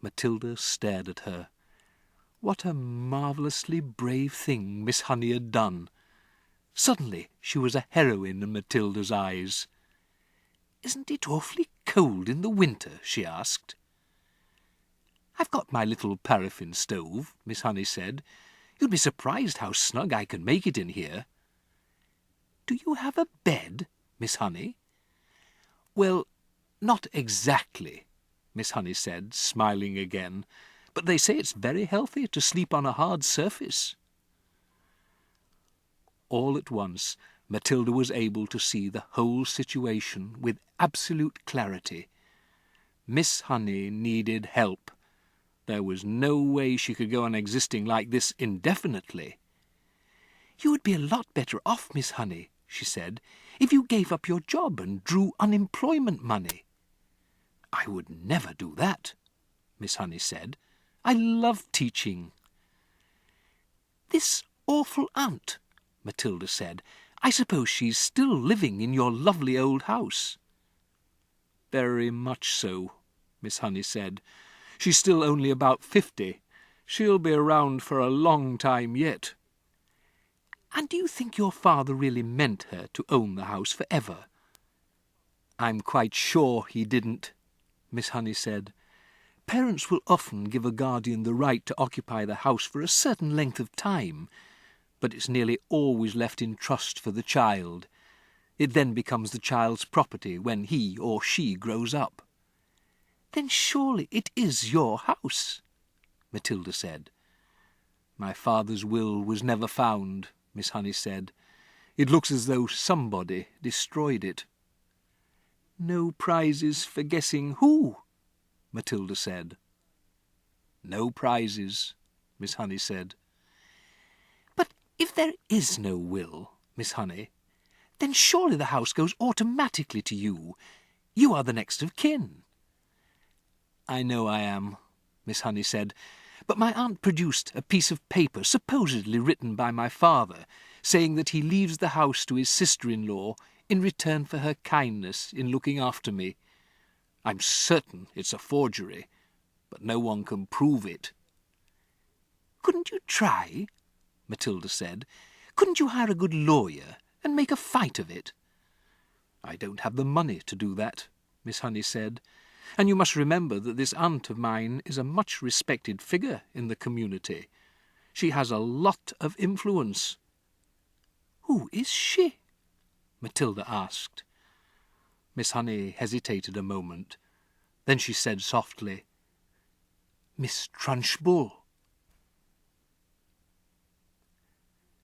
Matilda stared at her. What a marvellously brave thing Miss Honey had done. Suddenly she was a heroine in Matilda's eyes. "Isn't it awfully cold in the winter?" she asked. "I've got my little paraffin stove," Miss Honey said. "You'd be surprised how snug I can make it in here." "Do you have a bed, Miss Honey?" "Well, not exactly," Miss Honey said, smiling again, "but they say it's very healthy to sleep on a hard surface." All at once Matilda was able to see the whole situation with absolute clarity. Miss Honey needed help. There was no way she could go on existing like this indefinitely. "You would be a lot better off, Miss Honey," she said, "if you gave up your job and drew unemployment money." "I would never do that," Miss Honey said. "I love teaching." "This awful aunt," Matilda said. "I suppose she's still living in your lovely old house." "Very much so," Miss Honey said. "She's still only about 50. She'll be around for a long time yet." "And do you think your father really meant her to own the house forever?" "I'm quite sure he didn't," Miss Honey said. "Parents will often give a guardian the right to occupy the house for a certain length of time, but it's nearly always left in trust for the child. It then becomes the child's property when he or she grows up." "Then surely it is your house," Matilda said. "My father's will was never found," Miss Honey said. "It looks as though somebody destroyed it." "No prizes for guessing who?" Matilda said. "No prizes," Miss Honey said. "But if there is no will, Miss Honey, then surely the house goes automatically to you. You are the next of kin." "I know I am," Miss Honey said, "but my aunt produced a piece of paper supposedly written by my father, saying that he leaves the house to his sister-in-law in return for her kindness in looking after me. I'm certain it's a forgery, but no one can prove it." "Couldn't you try?" Matilda said. "Couldn't you hire a good lawyer and make a fight of it?" "I don't have the money to do that," Miss Honey said. "And you must remember that this aunt of mine is a much respected figure in the community. She has a lot of influence." "Who is she?" Matilda asked. Miss Honey hesitated a moment. Then she said softly, "Miss Trunchbull."